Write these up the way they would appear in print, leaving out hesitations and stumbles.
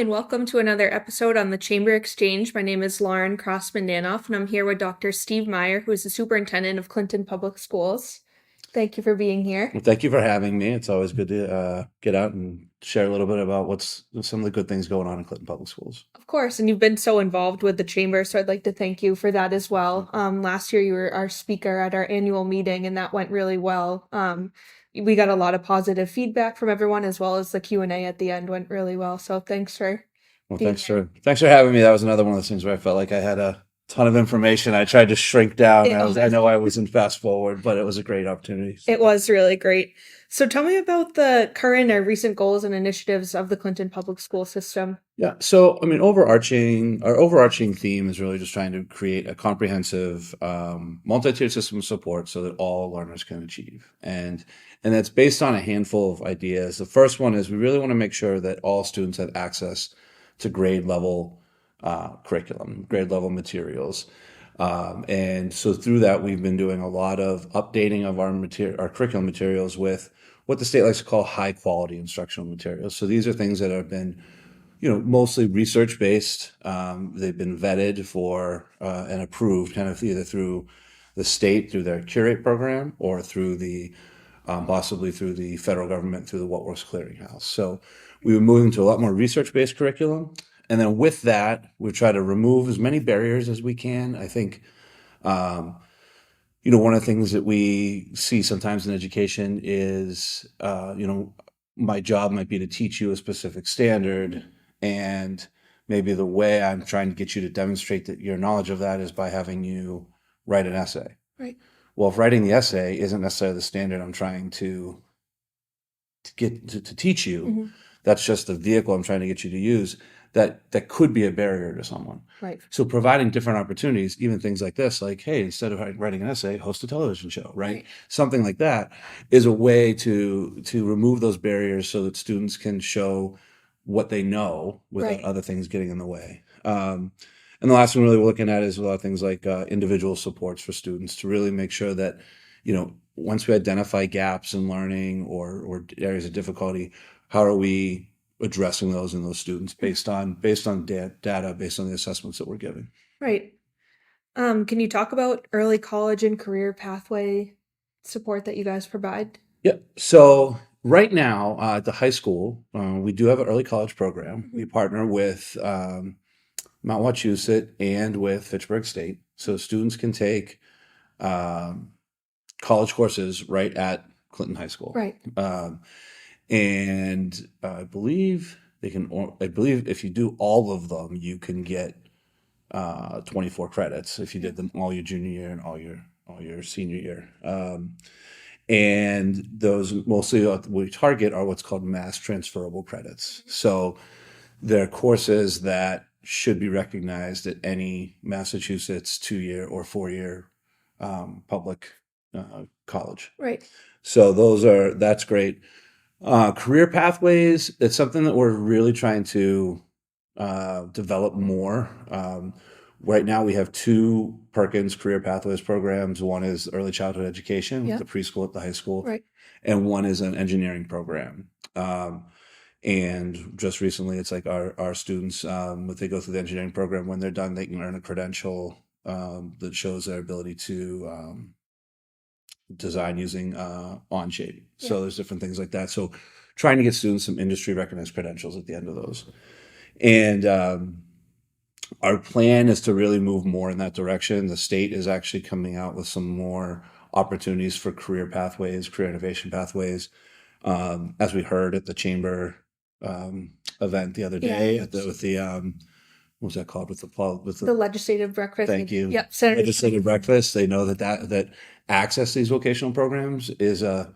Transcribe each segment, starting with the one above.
and welcome to another episode on the Chamber Exchange. My name is Lauren Crossman-Danoff, and I'm here with Dr. Steve Meyer, who is the Superintendent of Clinton Public Schools. Thank you for being here. Well, thank you for having me. It's always good to get out and share a little bit about what's some of the good things going on in Clinton Public Schools. Of course, and you've been so involved with the Chamber, so I'd like to thank you for that as well. Last year you were our speaker at our annual meeting, and that went really well. We got a lot of positive feedback from everyone, as well as the Q&A at the end went really well. So thanks for Well, being thanks for having me. That was another one of those things where I felt like I had a ton of information. I tried to shrink down. here. I know I was in fast forward, but it was a great opportunity. It was really great. So tell me about the current or recent goals and initiatives of the Clinton Public School System. Yeah. So, I mean, our overarching theme is really just trying to create a comprehensive, multi-tiered system of support so that all learners can achieve. And that's based on a handful of ideas. The first one is we really want to make sure that all students have access to grade level curriculum, grade level materials. And so through that, we've been doing a lot of updating of our curriculum materials with what the state likes to call high quality instructional materials. So these are things that have been, mostly research based. They've been vetted for and approved kind of either through the state, through their curate program, or through the possibly through the federal government, through the What Works Clearinghouse. So we were moving to a lot more research based curriculum. And then with that, we try to remove as many barriers as we can. I think, one of the things that we see sometimes in education is, my job might be to teach you a specific standard, and maybe the way I'm trying to get you to demonstrate that your knowledge of that is by having you write an essay. Right. Well, if writing the essay isn't necessarily the standard I'm trying to get to teach you, that's just the vehicle I'm trying to get you to use. That could be a barrier to someone. Right. So providing different opportunities, even things like this, like, hey, instead of writing an essay, host a television show, right? Something like that is a way to remove those barriers so that students can show what they know without other things getting in the way. And the last one really we're looking at is a lot of things like individual supports for students to really make sure that, once we identify gaps in learning or areas of difficulty, how are we addressing those in those students based on data, based on the assessments that we're giving. Right. Can you talk about early college and career pathway support that you guys provide? Yeah. So right now at the high school, we do have an early college program. We partner with Mount Wachusett and with Fitchburg State. So students can take college courses right at Clinton High School. Right. And I believe if you do all of them, you can get 24 credits if you did them all your junior year and all your senior year. And those mostly what we target are what's called mass transferable credits. So they're courses that should be recognized at any Massachusetts 2-year or 4-year public college. Right. So that's great. Career pathways, it's something that we're really trying to develop more. Right now we have 2 Perkins Career Pathways programs. One is early childhood education with the preschool at the high school, right, and one is an engineering program. And just recently, it's like our students, if they go through the engineering program, when they're done, they can earn a credential that shows their ability to design using Onshape. So there's different things like that. So trying to get students some industry recognized credentials at the end of those. And our plan is to really move more in that direction. The state is actually coming out with some more opportunities for career pathways, career innovation pathways. As we heard at the chamber event the other day with the what was that called? With the legislative breakfast. Thank you. Yep. Senator Legislative breakfast. They know that access to these vocational programs is a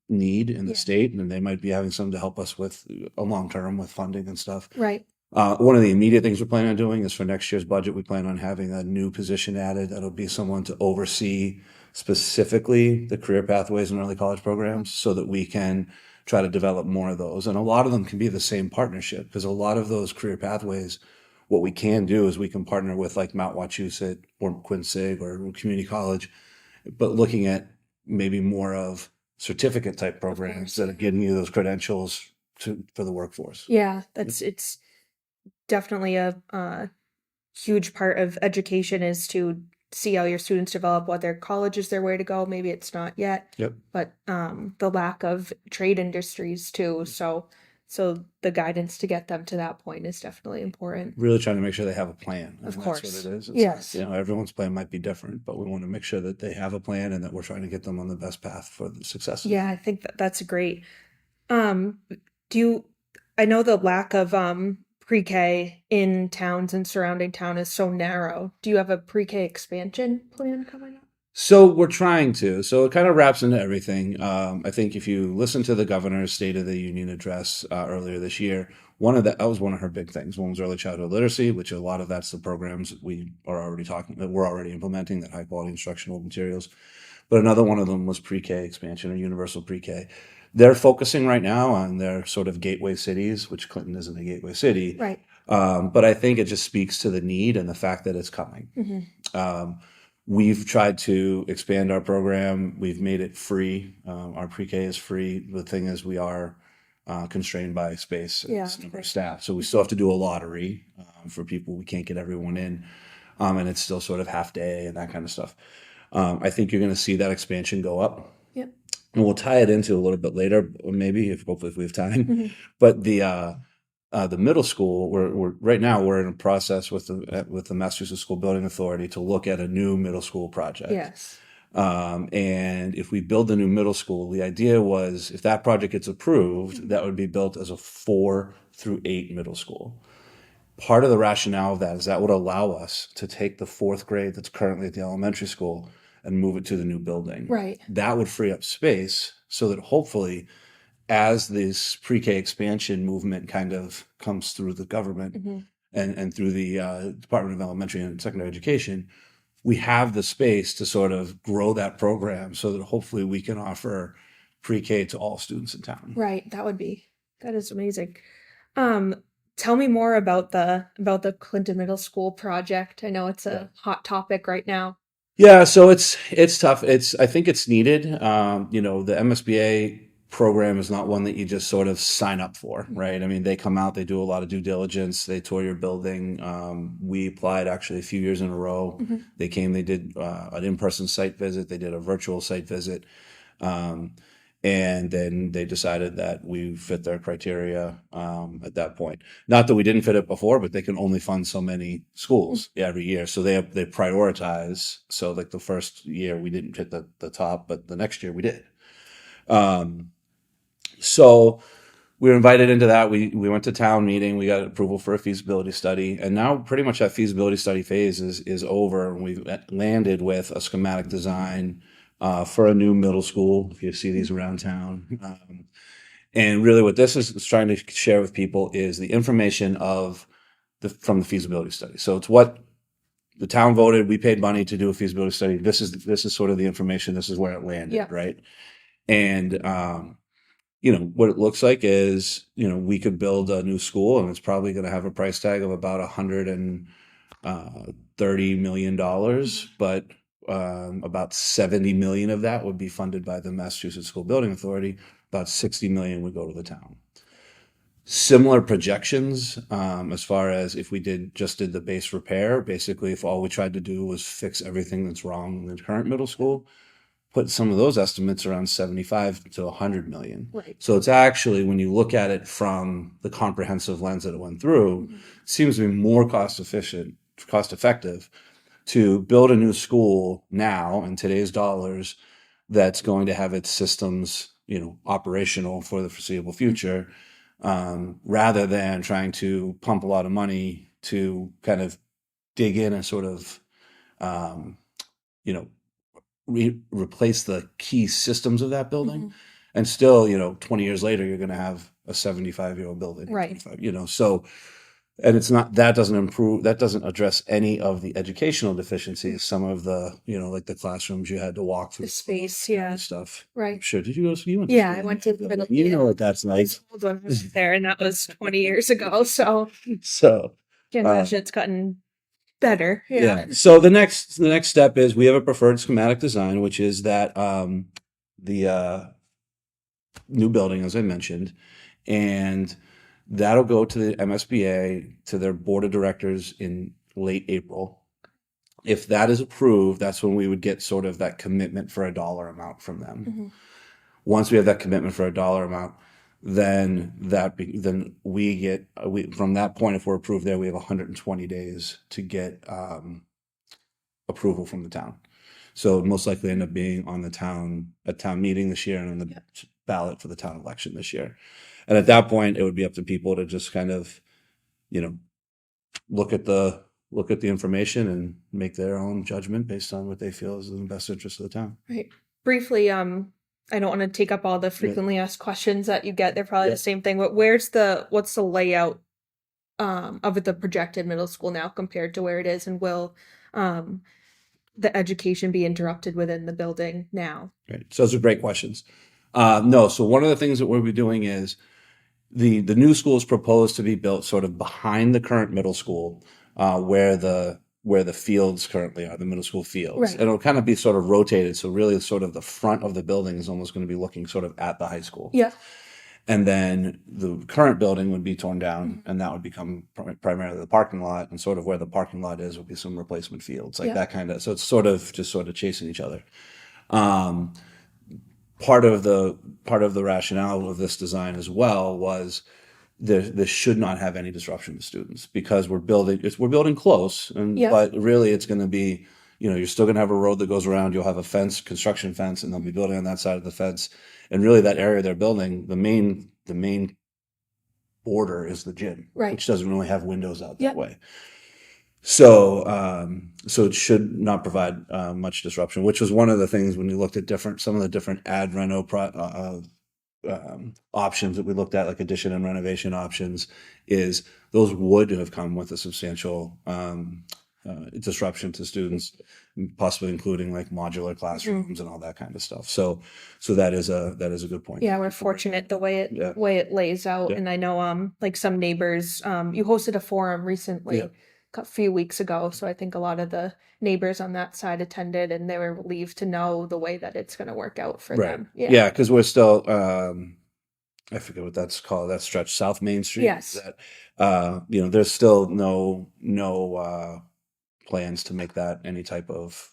need in the state, and they might be having some to help us with a long term with funding and stuff. Right. One of the immediate things we're planning on doing is for next year's budget, we plan on having a new position added. That'll be someone to oversee specifically the career pathways and early college programs so that we can try to develop more of those. And a lot of them can be the same partnership, because a lot of those career pathways, what we can do is we can partner with like Mount Wachusett or Quincy or community college, but looking at maybe more of certificate type programs that are getting you those credentials for the workforce. Yeah, it's definitely a huge part of education is to see how your students develop, whether college is their way to go. Maybe it's not yet, Yep. but the lack of trade industries too. So the guidance to get them to that point is definitely important. Really trying to make sure they have a plan. Of And that's what course. it is. It's Yes. not, everyone's plan might be different, but we want to make sure that they have a plan and that we're trying to get them on the best path for the success. Yeah, I think that's great. Um, do you, I know the lack of pre-K in towns and surrounding town is so narrow. Do you have a pre-K expansion plan coming up? So we're trying to. So it kind of wraps into everything. I think if you listen to the governor's State of the Union address earlier this year, that was one of her big things. One was early childhood literacy, which a lot of that's the programs that we're already implementing, that high quality instructional materials. But another one of them was pre-K expansion or universal pre-K. They're focusing right now on their sort of gateway cities, which Clinton isn't a gateway city. Right. But I think it just speaks to the need and the fact that it's coming. We've tried to expand our program. We've made it free. Our pre-K is free. The thing is, we are constrained by space and number of staff. So we still have to do a lottery for people. We can't get everyone in. And it's still sort of half day and that kind of stuff. I think you're going to see that expansion go up. Yep. And we'll tie it into a little bit later, maybe, hopefully if we have time. But the middle school, we're right now we're in a process with the Massachusetts School Building Authority to look at a new middle school project. Yes. And if we build the new middle school, the idea was if that project gets approved, that would be built as a 4 through 8 middle school. Part of the rationale of that is that would allow us to take the 4th grade that's currently at the elementary school and move it to the new building. Right. That would free up space so that hopefully, as this pre-K expansion movement kind of comes through the government and through the Department of Elementary and Secondary Education, we have the space to sort of grow that program so that hopefully we can offer pre-K to all students in town. Right. That is amazing. Tell me more about the Clinton Middle School project. I know it's a hot topic right now. Yeah, so it's tough. I think it's needed. The MSBA program is not one that you just sort of sign up for, right? I mean, they come out, they do a lot of due diligence, they tour your building. We applied actually a few years in a row. They came, they did an in-person site visit, they did a virtual site visit. And then they decided that we fit their criteria at that point. Not that we didn't fit it before, but they can only fund so many schools every year. So they prioritize. So like the first year we didn't hit the top, but the next year we did. So we were invited into that. We went to town meeting. We got approval for a feasibility study. And now pretty much that feasibility study phase is over. And we've landed with a schematic design for a new middle school, if you see these around town. And really what this is trying to share with people is the information from the feasibility study. So it's what the town voted. We paid money to do a feasibility study. This is sort of the information. This is where it landed, right? And what it looks like is, we could build a new school and it's probably going to have a price tag of about $130 million, but about 70 million of that would be funded by the Massachusetts School Building Authority. About 60 million would go to the town. Similar projections as far as if we just did the base repair, basically if all we tried to do was fix everything that's wrong in the current middle school, put some of those estimates around 75 to 100 million. Right. So it's actually, when you look at it from the comprehensive lens that it went through, it seems to be more cost effective to build a new school now in today's dollars that's going to have its systems, operational for the foreseeable future, rather than trying to pump a lot of money to kind of dig in and sort of, replace the key systems of that building. And still, 20 years later, you're going to have a 75-year-old building. Right. So, and it's not, that doesn't address any of the educational deficiencies. Some of the, like the classrooms you had to walk through. The space, stuff. Right. I'm sure. Did you go to school? Yeah, I went to the middle. You know what that's like. When I was there, and that was 20 years ago. So can't imagine it's gotten better. Yeah. So the next step is we have a preferred schematic design, which is that the new building, as I mentioned, and that'll go to the MSBA, to their board of directors in late April. If that is approved, that's when we would get sort of that commitment for a dollar amount from them. Mhm. Once we have that commitment for a dollar amount, then we get from that point, if we're approved there, we have 120 days to get approval from the town. So it'd most likely end up being on a town meeting this year and on the Yep. ballot for the town election this year. And at that point, it would be up to people to just kind of, you know, look at the information and make their own judgment based on what they feel is in the best interest of the town. Right. Briefly, I don't want to take up all the Yeah. frequently asked questions that you get. They're probably Yeah. the same thing. But what's the layout of the projected middle school now compared to where it is, and will um the education be interrupted within the building now? Right. So those are great questions. No, so one of the things that we'll be doing is the new school is proposed to be built sort of behind the current middle school, where the fields currently are, the middle school fields. Right. And it'll kind of be sort of rotated. So really sort of the front of the building is almost going to be looking sort of at the high school. Yeah. And then the current building would be torn down, and that would become primarily the parking lot, and sort of where the parking lot is would be some replacement fields, like Yeah. that kind of. So it's sort of just sort of chasing each other. Um, part of the rationale of this design as well was this should not have any disruption to students, because we're building close, and Yeah. but really it's going to be, you're still going to have a road that goes around. You'll have a construction fence, and they'll be building on that side of the fence. And really, that area they're building, the main border is the gym, Right. which doesn't really have windows out that Yep. way. So, so it should not provide much disruption, which was one of the things when we looked at some of the different ad reno options that we looked at, like addition and renovation options, is those would have come with a substantial disruption to students, possibly including like modular classrooms and all that kind of stuff. So that is a good point. Yeah, we're fortunate the way Yeah. it lays out. Yeah. And I know like some neighbors, you hosted a forum recently, Yeah. a few weeks ago. So I think a lot of the neighbors on that side attended, and they were relieved to know the way that it's going to work out for Right. them. Yeah, because we're still I forget what that's called. That stretch, South Main Street. Yes. There's still no plans to make that any type of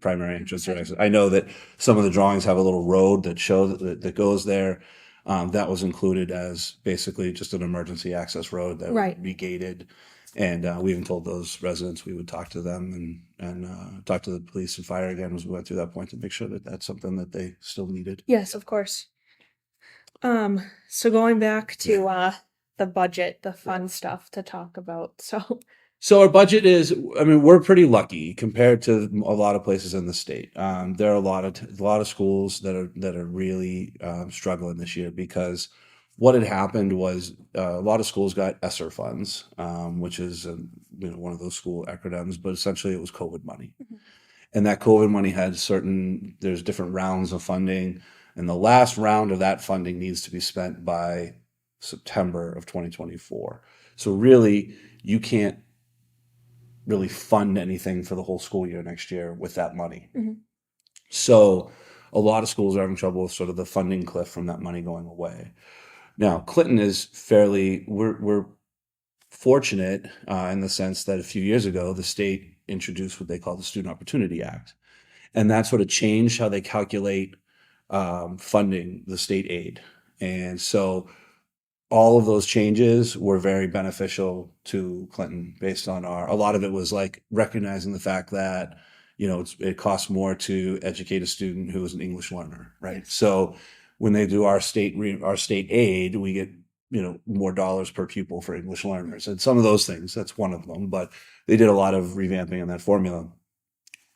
primary entrance or exit. I know that some of the drawings have a little road that goes there. That was included as basically just an emergency access road that Right. would be gated. And we even told those residents we would talk to them and talk to the police and fire again as we went through that point to make sure that that's something that they still needed. Yes, of course. So going back to the budget, the fun stuff to talk about. So our budget is, I mean, we're pretty lucky compared to a lot of places in the state. There are a lot of schools that are really struggling this year, because what had happened was a lot of schools got ESSER funds, which is one of those school acronyms, but essentially it was COVID money. And that COVID money had there's different rounds of funding, and the last round of that funding needs to be spent by September of 2024. So really, you can't really fund anything for the whole school year next year with that money. Mm-hmm. So a lot of schools are having trouble with sort of the funding cliff from that money going away. Now, Clinton is we're fortunate in the sense that a few years ago, the state introduced what they call the Student Opportunity Act. And that sort of changed how they calculate funding the state aid. And so all of those changes were very beneficial to Clinton, based on a lot of it was like recognizing the fact that, it costs more to educate a student who is an English learner, right? Yes. So when they do our state aid, we get, more dollars per pupil for English learners, and some of those things, that's one of them, but they did a lot of revamping on that formula.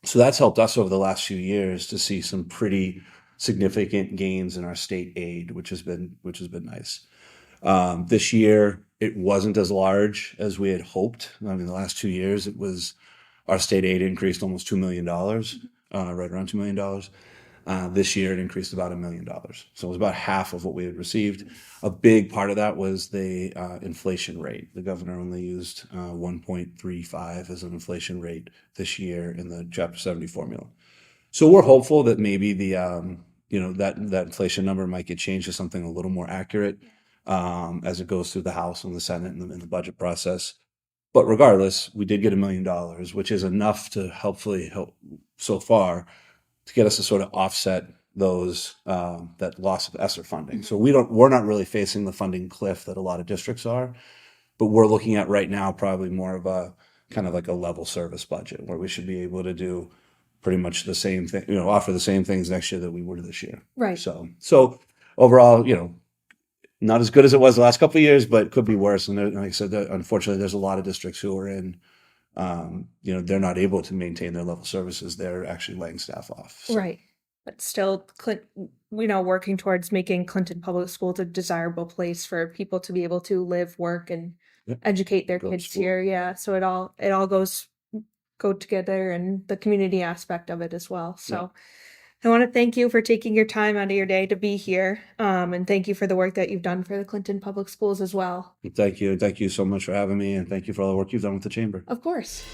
So that's helped us over the last few years to see some pretty significant gains in our state aid, which has been nice. This year, it wasn't as large as we had hoped. I mean, the last 2 years, our state aid increased almost $2 million, right around $2 million. This year, it increased about $1 million. So it was about half of what we had received. A big part of that was the inflation rate. The governor only used 1.35 as an inflation rate this year in the Chapter 70 formula. So we're hopeful that maybe the that inflation number might get changed to something a little more accurate as it goes through the House and the Senate and the budget process. But regardless, we did get $1 million, which is enough to hopefully help so far to get us to sort of offset those that loss of ESSER funding. So we're not really facing the funding cliff that a lot of districts are, but we're looking at right now probably more of a kind of like a level service budget where we should be able to do pretty much the same thing, offer the same things next year that we were this year. Right. So overall, not as good as it was the last couple of years, but it could be worse. And like I said, unfortunately, there's a lot of districts who are in, they're not able to maintain their level services. They're actually laying staff off. So. Right. But still, working towards making Clinton Public Schools a desirable place for people to be able to live, work, and educate their kids here. Yeah. So it all go together, and the community aspect of it as well. So I want to thank you for taking your time out of your day to be here. And thank you for the work that you've done for the Clinton Public Schools as well. Thank you. Thank you so much for having me. And thank you for all the work you've done with the chamber. Of course.